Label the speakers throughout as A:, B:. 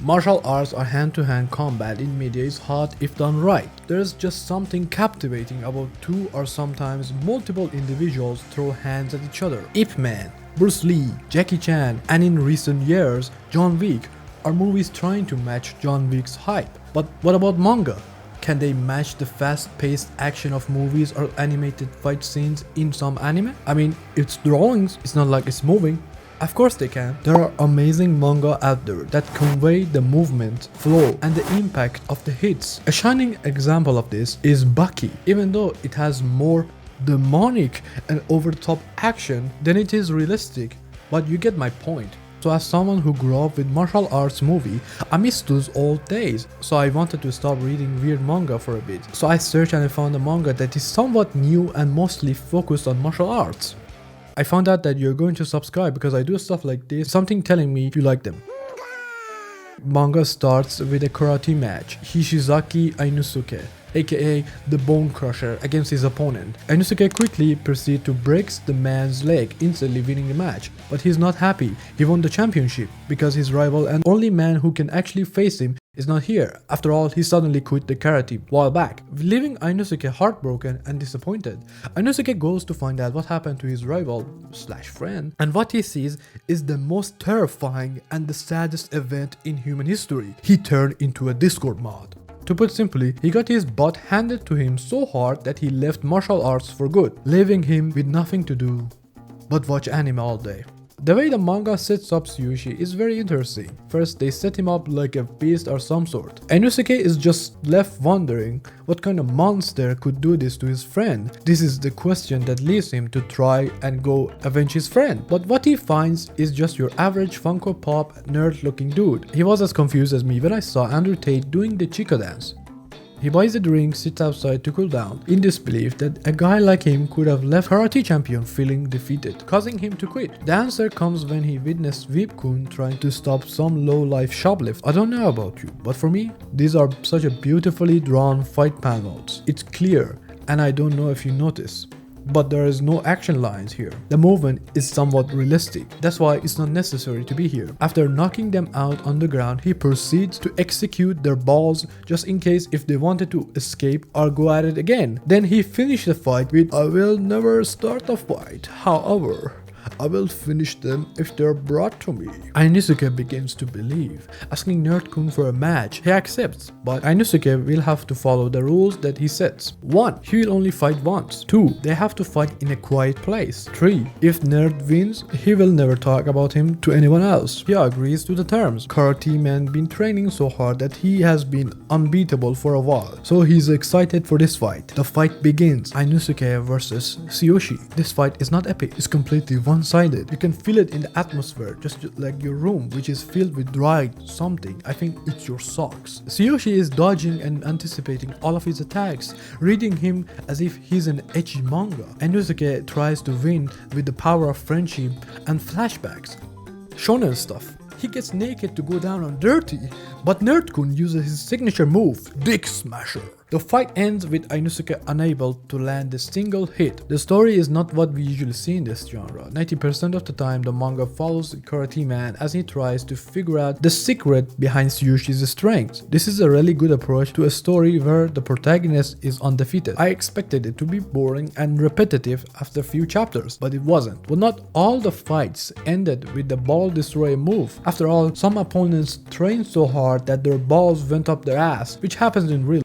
A: Martial arts or hand-to-hand combat in media is hot if done right. There's just something captivating about two or sometimes multiple individuals throw hands at each other. Ip Man, Bruce Lee, Jackie Chan, and in recent years, John Wick are movies trying to match John Wick's hype. But what about manga? Can they match the fast-paced action of movies or animated fight scenes in some anime? I mean, it's drawings, it's not like it's moving. Of course they can. There are amazing manga out there that convey the movement, flow, and the impact of the hits. A shining example of this is Baki. Even though it has more demonic and over-the-top action than it is realistic, but you get my point. So as someone who grew up with martial arts movie, I miss those old days, so I wanted to stop reading weird manga for a bit. So I searched and I found a manga that is somewhat new and mostly focused on martial arts. I found out that you're going to subscribe because I do stuff like this, something telling me you like them. Manga starts with a karate match. Hishizaki Inosuke, aka the Bone Crusher, against his opponent. Inosuke quickly proceeds to break the man's leg, instantly winning the match. But he's not happy. He won the championship because his rival and only man who can actually face him is not here. After all, he suddenly quit the karate while back, leaving Inosuke heartbroken and disappointed. Inosuke goes to find out what happened to his rival slash friend, and what he sees is the most terrifying and the saddest event in human history. He turned into a Discord mod. To put simply, he got his butt handed to him so hard that he left martial arts for good, leaving him with nothing to do but watch anime all day. The way the manga sets up TSUYOSHI is very interesting. First, they set him up like a beast or some sort. Inosuke is just left wondering what kind of monster could do this to his friend. This is the question that leads him to try and go avenge his friend. But what he finds is just your average Funko Pop nerd looking dude. He was as confused as me when I saw Andrew Tate doing the Chica dance. He buys a drink, sits outside to cool down, in disbelief that a guy like him could have left karate champion feeling defeated, causing him to quit. The answer comes when he witnessed Veep-kun trying to stop some low-life shoplift. I don't know about you, but for me, these are such a beautifully drawn fight panels. It's clear, and I don't know if you notice, but there is no action lines here. The movement is somewhat realistic, that's why it's not necessary to be here. After knocking them out on the ground, he proceeds to execute their balls just in case if they wanted to escape or go at it again. Then he finished the fight with, "I will never start a fight, however, I will finish them if they're brought to me." Inosuke begins to believe, asking Nerd-kun for a match. He accepts, but Inosuke will have to follow the rules that he sets. 1. He will only fight once. 2. They have to fight in a quiet place. 3. If Nerd wins, he will never talk about him to anyone else. He agrees to the terms. Karate man been training so hard that he has been unbeatable for a while, so he's excited for this fight. The fight begins. Inosuke versus TSUYOSHI. This fight is not epic, it's completely one-sided. You can feel it in the atmosphere, just like your room, which is filled with dry something. I think it's your socks. TSUYOSHI is dodging and anticipating all of his attacks, reading him as if he's an edgy manga. Inosuke tries to win with the power of friendship and flashbacks. Shonen stuff. He gets naked to go down on dirty, but Nerd-kun uses his signature move, Dick Smasher. The fight ends with Inosuke unable to land a single hit. The story is not what we usually see in this genre. 90% of the time the manga follows the karate man as he tries to figure out the secret behind TSUYOSHI's strength. This is a really good approach to a story where the protagonist is undefeated. I expected it to be boring and repetitive after a few chapters, but it wasn't. But not all the fights ended with the ball destroyer move. After all, some opponents trained so hard that their balls went up their ass, which happens in real.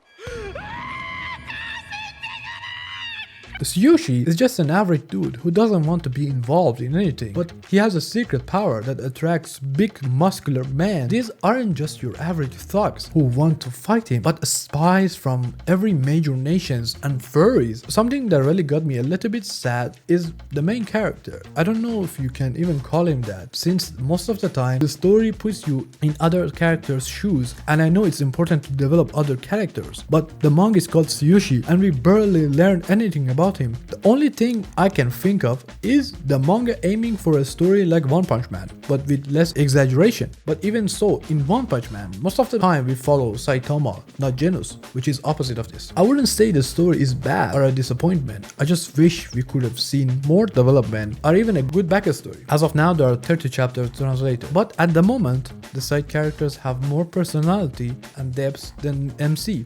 A: TSUYOSHI is just an average dude who doesn't want to be involved in anything, but he has a secret power that attracts big muscular men. These aren't just your average thugs who want to fight him, but spies from every major nations and furries. Something that really got me a little bit sad is the main character. I don't know if you can even call him that, since most of the time the story puts you in other characters' shoes, and I know it's important to develop other characters, but the manga is called TSUYOSHI and we barely learn anything about about him. The only thing I can think of is the manga aiming for a story like One Punch Man, but with less exaggeration. But even so, in One Punch Man, most of the time we follow Saitama, not Genos, which is opposite of this. I wouldn't say the story is bad or a disappointment. I just wish we could have seen more development or even a good backstory. As of now, there are 30 chapters translated, but at the moment, the side characters have more personality and depth than MC.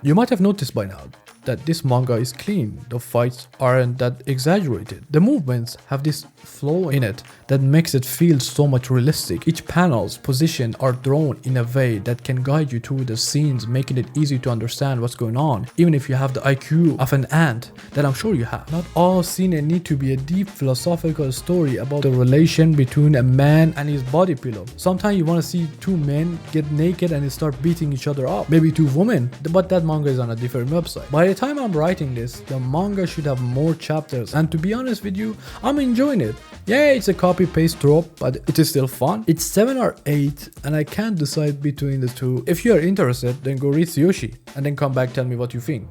A: You might have noticed by now that this manga is clean, the fights aren't that exaggerated. The movements have this flow in it that makes it feel so much realistic. Each panel's position are drawn in a way that can guide you through the scenes, making it easy to understand what's going on, even if you have the IQ of an ant that I'm sure you have. Not all seinen need to be a deep philosophical story about the relation between a man and his body pillow. Sometimes you want to see two men get naked and start beating each other up. Maybe two women, but that manga is on a different website. By the time I'm writing this, the manga should have more chapters, and to be honest with you, I'm enjoying it. Yeah, it's a copy-paste trope, but it is still fun. It's 7 or 8, and I can't decide between the two. If you are interested, then go read TSUYOSHI, and then come back tell me what you think.